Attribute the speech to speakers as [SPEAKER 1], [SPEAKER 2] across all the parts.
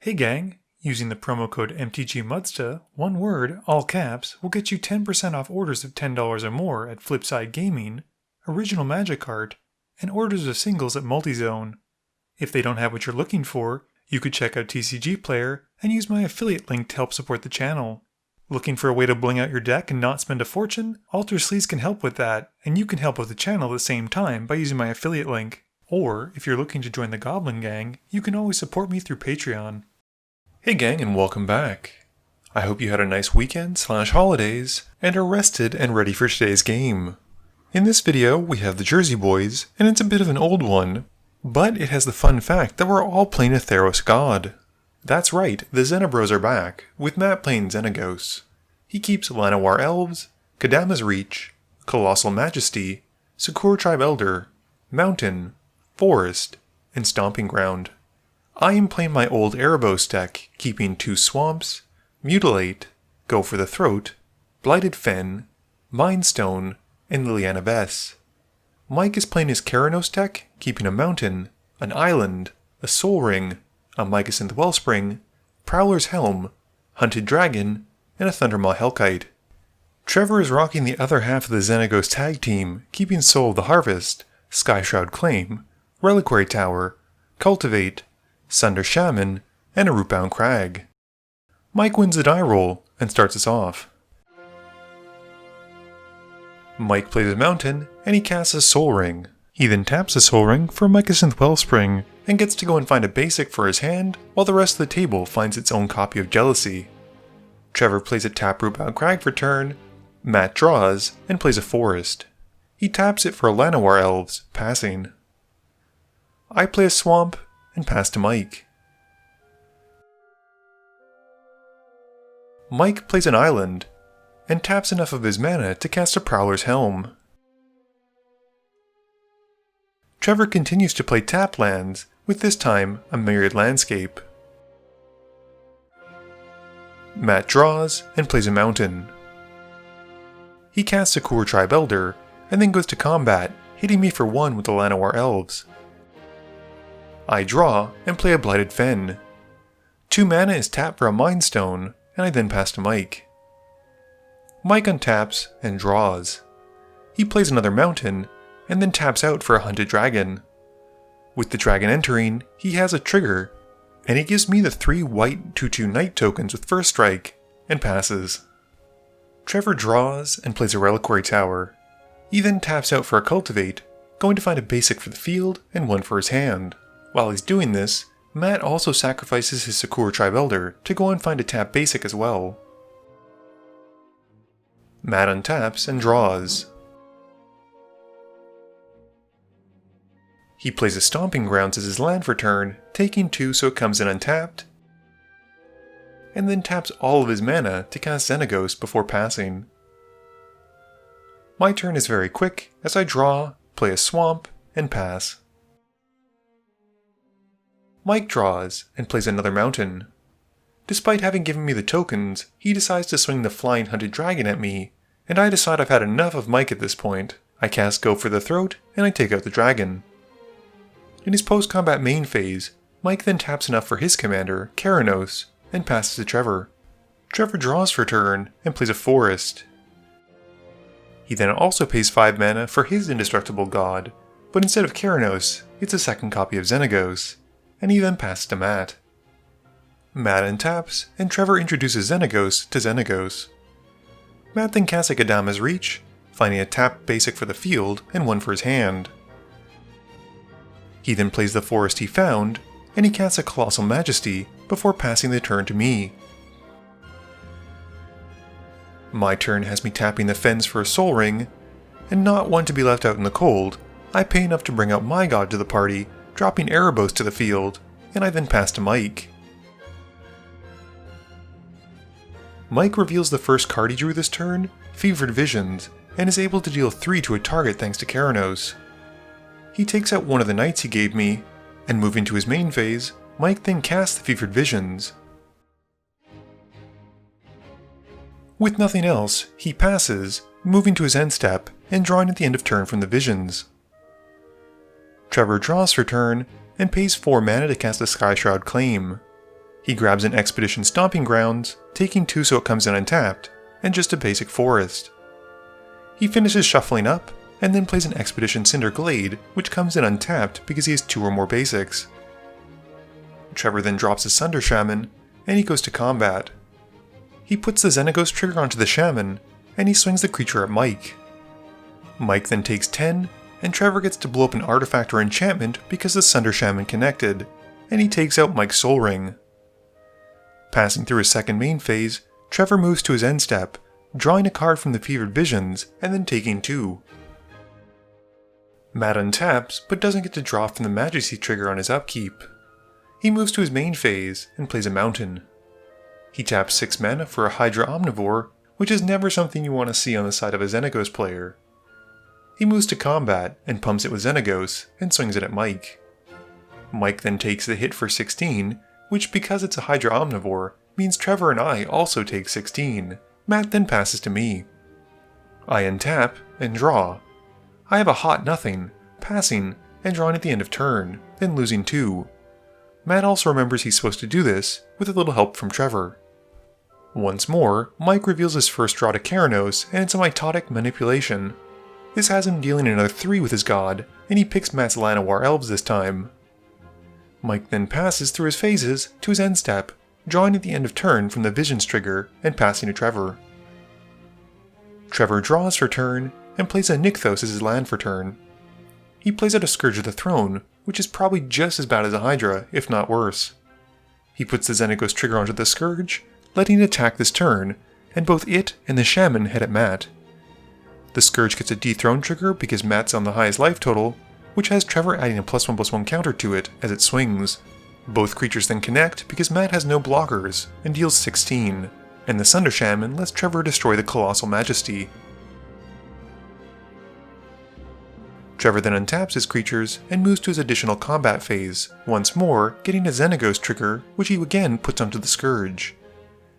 [SPEAKER 1] Hey gang, using the promo code MTGMudsta, one word, all caps, will get you 10% off orders of $10 or more at Flipside Gaming, Original Magic Art, and orders of singles at Multizone. If they don't have what you're looking for, you could check out TCGPLAYER and use my affiliate link to help support the channel. Looking for a way to bling out your deck and not spend a fortune? Alter Sleeves can help with that, and you can help with the channel at the same time by using my affiliate link. Or, if you're looking to join the Goblin Gang, you can always support me through Patreon. Hey gang, and welcome back. I hope you had a nice weekend/holidays, and are rested and ready for today's game. In this video, we have the Jersey Boys, and it's a bit of an old one, but it has the fun fact that we're all playing a Theros god. That's right, the Erebos are back, with Matt playing Xenagos. He keeps Llanowar Elves, Kadama's Reach, Colossal Majesty, Sakura Tribe Elder, Mountain, Forest, and Stomping Ground. I am playing my old Erebos deck, keeping 2 Swamps, Mutilate, Go for the Throat, Blighted Fen, Mindstone, and Liliana Bess. Mike is playing his Keranos deck, keeping a Mountain, an Island, a Soul Ring, a Mycosynth Wellspring, Prowler's Helm, Hunted Dragon, and a Thundermaw Hellkite. Trevor is rocking the other half of the Xenagos tag team, keeping Soul of the Harvest, Skyshroud Claim, Reliquary Tower, Cultivate, Sunder Shaman, and a Rootbound Crag. Mike wins the die roll and starts us off. Mike plays a Mountain, and he casts a Soul Ring. He then taps a Soul Ring for a Mycosynth Wellspring, and gets to go and find a basic for his hand, while the rest of the table finds its own copy of Jealousy. Trevor plays a tap Rootbound Crag for turn, Matt draws, and plays a Forest. He taps it for a Llanowar Elves, passing. I play a Swamp, and pass to Mike. Mike plays an Island, and taps enough of his mana to cast a Prowler's Helm. Trevor continues to play tap lands, with this time a Myriad Landscape. Matt draws, and plays a Mountain. He casts Sakura Tribe Elder, and then goes to combat, hitting me for 1 with the Llanowar Elves. I draw, and play a Blighted Fen. 2 mana is tapped for a Mind Stone, and I then pass to Mike. Mike untaps, and draws. He plays another Mountain, and then taps out for a Hunted Dragon. With the dragon entering, he has a trigger, and he gives me the 3 white 2/2 Knight tokens with First Strike, and passes. Trevor draws, and plays a Reliquary Tower. He then taps out for a Cultivate, going to find a basic for the field, and 1 for his hand. While he's doing this, Matt also sacrifices his Sakura Tribe Elder to go and find a tap basic as well. Matt untaps and draws. He plays a Stomping Grounds as his land for turn, taking 2 so it comes in untapped, and then taps all of his mana to cast Xenagos before passing. My turn is very quick as I draw, play a Swamp, and pass. Mike draws, and plays another Mountain. Despite having given me the tokens, he decides to swing the Flying Hunted Dragon at me, and I decide I've had enough of Mike at this point. I cast Go for the Throat, and I take out the dragon. In his post-combat main phase, Mike then taps enough for his commander, Keranos, and passes to Trevor. Trevor draws for turn, and plays a Forest. He then also pays 5 mana for his Indestructible God, but instead of Keranos, it's a second copy of Xenagos, and he then passes to Matt. Matt untaps, and Trevor introduces Xenagos to Xenagos. Matt then casts a Kadama's Reach, finding a tap basic for the field and 1 for his hand. He then plays the Forest he found, and he casts a Colossal Majesty before passing the turn to me. My turn has me tapping the Fens for a Soul Ring, and not one to be left out in the cold, I pay enough to bring out my god to the party, dropping Erebos to the field, and I then pass to Mike. Mike reveals the first card he drew this turn, Fevered Visions, and is able to deal 3 to a target thanks to Keranos. He takes out one of the knights he gave me, and moving to his main phase, Mike then casts the Fevered Visions. With nothing else, he passes, moving to his end step, and drawing at the end of turn from the Visions. Trevor draws for turn, and pays 4 mana to cast a Skyshroud Claim. He grabs an Expedition Stomping Grounds, taking 2 so it comes in untapped, and just a basic forest. He finishes shuffling up, and then plays an Expedition Cinder Glade, which comes in untapped because he has 2 or more basics. Trevor then drops a Sunder Shaman, and he goes to combat. He puts the Xenagos trigger onto the Shaman, and he swings the creature at Mike. Mike then takes 10, and Trevor gets to blow up an artifact or enchantment because the Sunder Shaman connected, and he takes out Mike's Soul Ring. Passing through his second main phase, Trevor moves to his end step, drawing a card from the Fevered Visions, and then taking 2. Matt untaps, but doesn't get to draw from the Majesty trigger on his upkeep. He moves to his main phase, and plays a Mountain. He taps 6 mana for a Hydra Omnivore, which is never something you want to see on the side of a Xenagos player. He moves to combat, and pumps it with Xenagos, and swings it at Mike. Mike then takes the hit for 16, which because it's a Hydra Omnivore, means Trevor and I also take 16. Matt then passes to me. I untap, and draw. I have a hot nothing, passing, and drawing at the end of turn, then losing 2. Matt also remembers he's supposed to do this, with a little help from Trevor. Once more, Mike reveals his first draw to Keranos, and it's a Mitotic Manipulation. This has him dealing another 3 with his god, and he picks Matt's Llanowar Elves this time. Mike then passes through his phases to his end step, drawing at the end of turn from the Visions trigger and passing to Trevor. Trevor draws for turn, and plays a Nykthos as his land for turn. He plays out a Scourge of the Throne, which is probably just as bad as a Hydra, if not worse. He puts the Xenagos trigger onto the Scourge, letting it attack this turn, and both it and the Shaman head at Matt. The Scourge gets a Dethrone trigger because Matt's on the highest life total, which has Trevor adding a +1/+1 counter to it as it swings. Both creatures then connect because Matt has no blockers, and deals 16, and the Sunder Shaman lets Trevor destroy the Colossal Majesty. Trevor then untaps his creatures and moves to his additional combat phase, once more getting a Xenagos trigger, which he again puts onto the Scourge.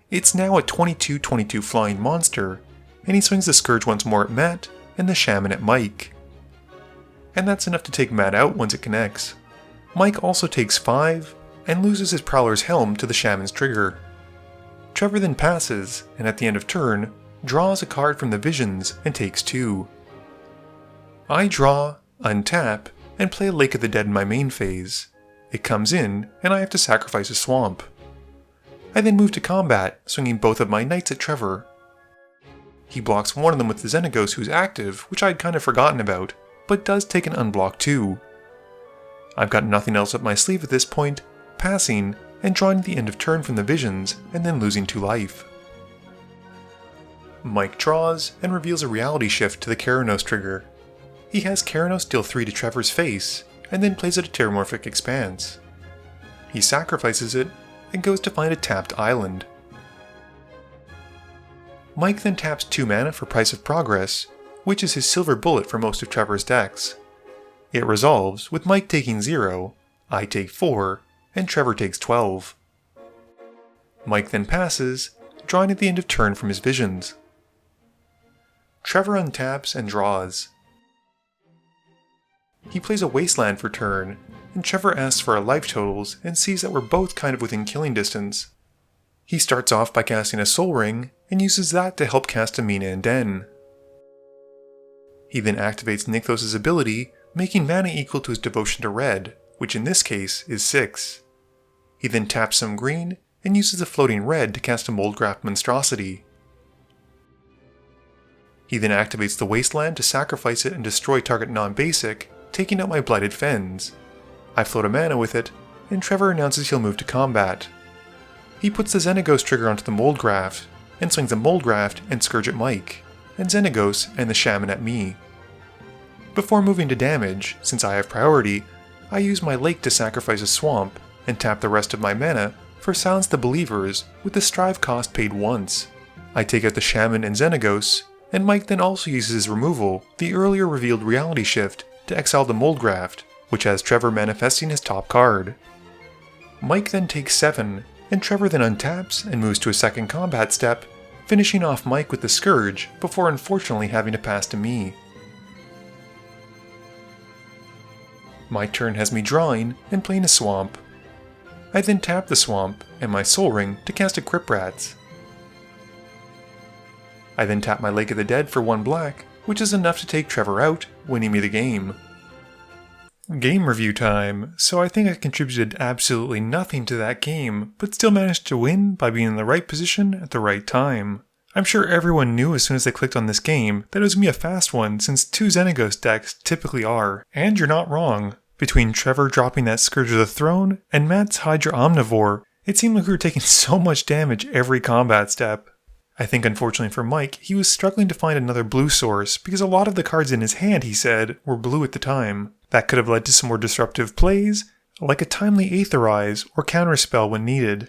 [SPEAKER 1] It's now a 22/22 flying monster, and he swings the Scourge once more at Matt and the Shaman at Mike. And that's enough to take Matt out once it connects. Mike also takes 5, and loses his Prowler's Helm to the Shaman's trigger. Trevor then passes, and at the end of turn, draws a card from the Visions and takes 2. I draw, untap, and play a Lake of the Dead in my main phase. It comes in, and I have to sacrifice a swamp. I then move to combat, swinging both of my knights at Trevor. He blocks one of them with the Xenagos who's active, which I'd kind of forgotten about, but does take an unblock too. I've got nothing else up my sleeve at this point, passing, and drawing at the end of turn from the Visions, and then losing 2 life. Mike draws, and reveals a Reality Shift to the Keranos trigger. He has Keranos deal 3 to Trevor's face, and then plays it a Terramorphic Expanse. He sacrifices it, and goes to find a tapped island. Mike then taps 2 mana for Price of Progress, which is his silver bullet for most of Trevor's decks. It resolves with Mike taking 0, I take 4, and Trevor takes 12. Mike then passes, drawing at the end of turn from his Visions. Trevor untaps and draws. He plays a Wasteland for turn, and Trevor asks for our life totals and sees that we're both kind of within killing distance. He starts off by casting a Soul Ring, and uses that to help cast a Mina and Den. He then activates Nykthos' ability, making mana equal to his devotion to red, which in this case is 6. He then taps some green, and uses a floating red to cast a Moldgraft Monstrosity. He then activates the Wasteland to sacrifice it and destroy target non-basic, taking out my Blighted Fens. I float a mana with it, and Trevor announces he'll move to combat. He puts the Xenagos trigger onto the Moldgraft, and swings a Moldgraft and Scourge at Mike, and Xenagos and the Shaman at me. Before moving to damage, since I have priority, I use my Lake to sacrifice a swamp, and tap the rest of my mana for Silence the Believers with the Strive cost paid once. I take out the Shaman and Xenagos, and Mike then also uses his removal, the earlier revealed Reality Shift, to exile the Moldgraft, which has Trevor manifesting his top card. Mike then takes 7, and Trevor then untaps and moves to a second combat step, finishing off Mike with the Scourge before unfortunately having to pass to me. My turn has me drawing and playing a swamp. I then tap the Swamp and my Soul Ring to cast a Crypt Rats. I then tap my Lake of the Dead for 1 black, which is enough to take Trevor out, winning me the game. Game review time. So I think I contributed absolutely nothing to that game, but still managed to win by being in the right position at the right time. I'm sure everyone knew as soon as they clicked on this game that it was going to be a fast one since 2 Xenagos decks typically are. And you're not wrong. Between Trevor dropping that Scourge of the Throne and Matt's Hydra Omnivore, it seemed like we were taking so much damage every combat step. I think unfortunately for Mike, he was struggling to find another blue source because a lot of the cards in his hand, he said, were blue at the time. That could have led to some more disruptive plays, like a timely Aetherize or Counterspell when needed.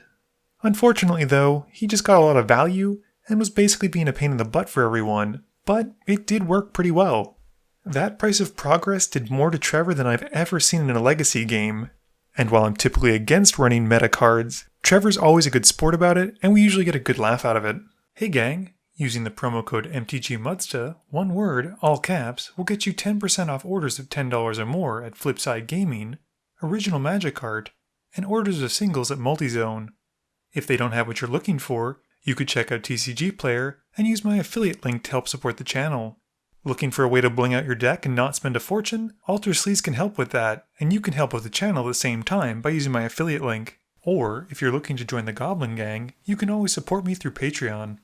[SPEAKER 1] Unfortunately though, he just got a lot of value and was basically being a pain in the butt for everyone, but it did work pretty well. That Price of Progress did more to Trevor than I've ever seen in a Legacy game, and while I'm typically against running meta cards, Trevor's always a good sport about it and we usually get a good laugh out of it. Hey gang, using the promo code MTGMudsta, one word, all caps, will get you 10% off orders of $10 or more at Flipside Gaming, Original Magic Art, and orders of singles at Multizone. If they don't have what you're looking for, you could check out TCGPLAYER and use my affiliate link to help support the channel. Looking for a way to bling out your deck and not spend a fortune? Alter Sleeves can help with that, and you can help with the channel at the same time by using my affiliate link. Or, if you're looking to join the Goblin Gang, you can always support me through Patreon.